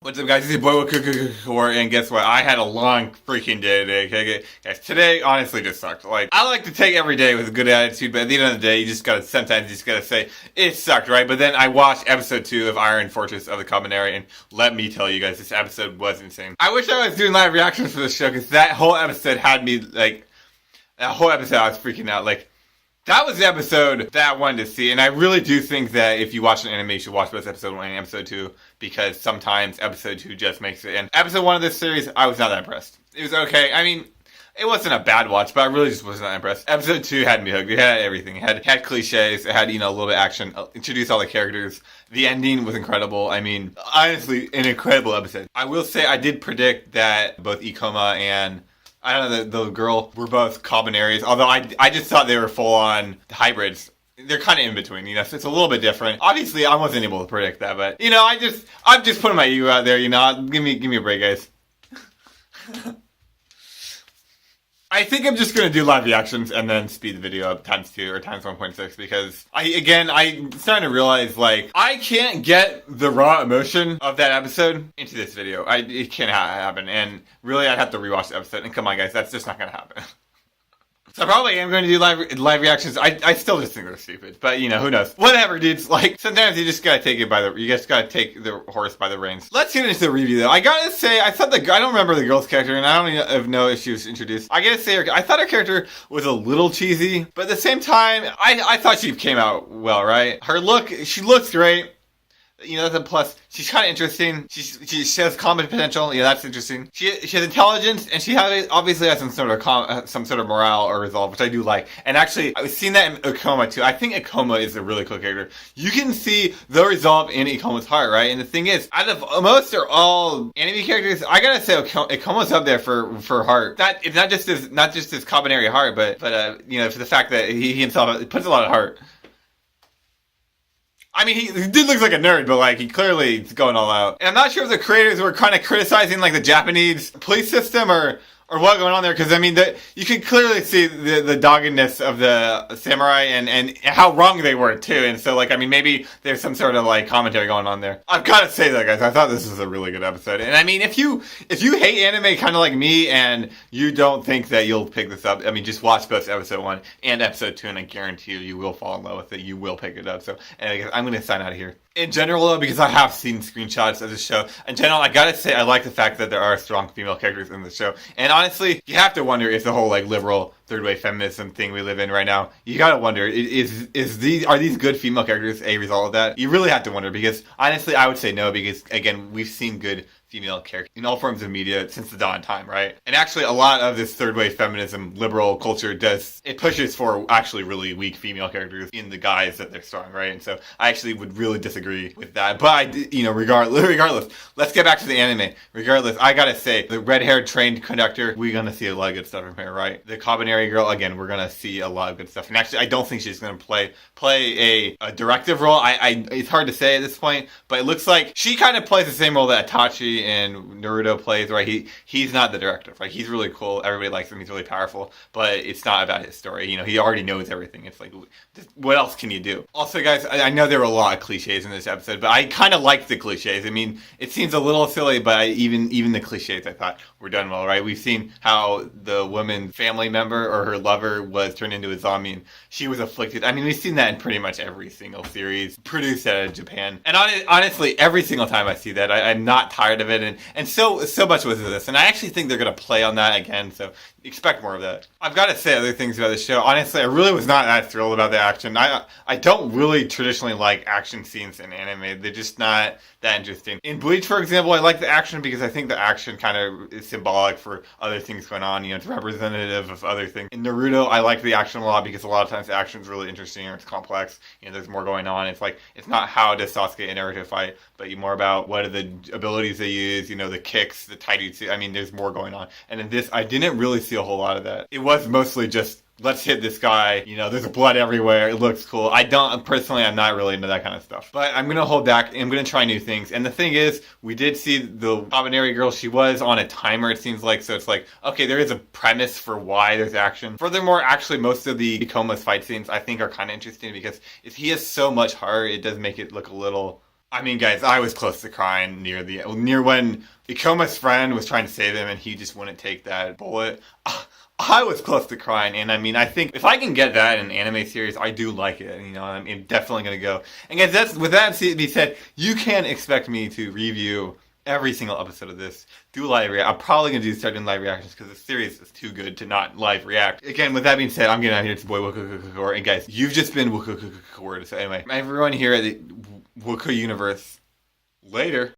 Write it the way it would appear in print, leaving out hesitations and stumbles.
What's up, guys? This is your boy, and guess what? I had a long freaking day today, okay? Guys, today honestly just sucked. Like, I like to take every day with a good attitude, but at the end of the day, sometimes you just gotta say, it sucked, right? But then I watched episode 2 of Iron Fortress of the Kabaneri, and let me tell you guys, this episode was insane. I wish I was doing live reactions for this show, because that whole episode had me, like, I was freaking out, like, that was the episode that I wanted to see, and I really do think that if you watch an anime, you should watch both episode 1 and episode 2, because sometimes episode 2 just makes it. And episode 1 of this series, I was not that impressed. It was okay. I mean, it wasn't a bad watch, but I really just was not impressed. Episode 2 had me hooked. It had everything. It had cliches. It had, a little bit of action. Introduced all the characters. The ending was incredible. I mean, honestly, an incredible episode. I will say I did predict that both Ikoma and I don't know, the girl were both Kabaneris, although I just thought they were full-on hybrids. They're kind of in between, so it's a little bit different. Obviously, I wasn't able to predict that, but, I'm just putting my ego out there, give me a break, guys. I think I'm just going to do live reactions and then speed the video up ×2 or ×1.6 because I'm starting to realize, like, I can't get the raw emotion of that episode into this video. It can't happen, and really I'd have to rewatch the episode, and come on guys, that's just not going to happen. So I probably am going to do live reactions. I still just think they're stupid, but who knows? Whatever, dudes. Like, sometimes you just gotta take the horse by the reins. Let's get into the review though. I gotta say, I don't remember the girl's character, and I don't even know if she was introduced. I gotta say, I thought her character was a little cheesy, but at the same time, I thought she came out well, right? She looks great. That's a plus. She's kind of interesting. She has comedy potential. Yeah, that's interesting. She has intelligence, and she obviously has some sort of morale or resolve, which I do like. And actually, I've seen that in Ikoma too. I think Ikoma is a really cool character. You can see the resolve in Ikoma's heart, right? And the thing is, out of most or all anime characters, I gotta say Ikoma's up there for heart. It's not just his Kabaneri heart, but for the fact that he himself puts a lot of heart. I mean, he dude looks like a nerd, but like he clearly is going all out. And I'm not sure if the creators were kind of criticizing like the Japanese police system or what going on there, because I mean, you can clearly see the doggedness of the samurai and how wrong they were too. And so, like, I mean, maybe there's some sort of like commentary going on there. I've got to say that, guys, I thought this was a really good episode. And I mean, if you hate anime kind of like me and you don't think that you'll pick this up, I mean, just watch both episode 1 and episode 2, and I guarantee you will fall in love with it. You will pick it up. So, and I guess I'm going to sign out of here. In general, though, because I have seen screenshots of the show, in general, I gotta say, I like the fact that there are strong female characters in the show. And honestly, you have to wonder if the whole, like, liberal third-wave feminism thing we live in right now, you gotta wonder, are these good female characters a result of that? You really have to wonder, because honestly, I would say no, because, again, we've seen good female characters in all forms of media since the dawn of time, right? And actually, a lot of this third-wave feminism, liberal culture it pushes for actually really weak female characters in the guise that they're strong, right? And so I actually would really disagree with that. But regardless, let's get back to the anime. Regardless, I gotta say, the red-haired trained conductor, we're gonna see a lot of good stuff from her, right? The Kabaneri girl, again, we're gonna see a lot of good stuff. And actually, I don't think she's gonna play a directive role. It's hard to say at this point, but it looks like she kind of plays the same role that Itachi and Naruto plays, right? He's not the director, right? He's really cool. Everybody likes him. He's really powerful, but it's not about his story. He already knows everything. It's like, what else can you do? Also, guys, I know there were a lot of cliches in this episode, but I kind of liked the cliches. I mean, it seems a little silly, but even the cliches I thought were done well, right? We've seen how the woman's family member or her lover was turned into a zombie, and she was afflicted. I mean, we've seen that in pretty much every single series produced out of Japan. And honestly, every single time I see that, I'm not tired of it. And so much was this. And I actually think they're going to play on that again, so expect more of that. I've got to say other things about the show. Honestly, I really was not that thrilled about the action. I don't really traditionally like action scenes in anime. They're just not that interesting. In Bleach, for example, I like the action because I think the action kind of is symbolic for other things going on. It's representative of other things. In Naruto, I like the action a lot because a lot of times the action is really interesting or it's complex. There's more going on. It's like, it's not how does Sasuke and Naruto fight, but more about what are the abilities they use, the kicks, the taijutsu. I mean, there's more going on. And in this, I didn't really see a whole lot of that. It was mostly just, let's hit this guy, there's blood everywhere, it looks cool. I'm not really into that kind of stuff. But I'm going to hold back, I'm going to try new things. And the thing is, we did see the Kabaneri girl, she was on a timer, it seems like, so it's like, okay, there is a premise for why there's action. Furthermore, actually, most of the Ikoma's fight scenes, I think, are kind of interesting because if he has so much heart, it does make it look a little I mean, guys, I was close to crying near when Ikoma's friend was trying to save him and he just wouldn't take that bullet. I was close to crying, and I mean, I think if I can get that in an anime series, I do like it. You know, I'm definitely gonna go. And guys, with that being said, you can expect me to review every single episode of this, do live react. I'm probably gonna start doing live reactions because the series is too good to not live react. Again, with that being said, I'm getting out of here. It's boy Wooka, and guys, you've just been Wooka. So anyway, everyone here at the Wooka universe. Later.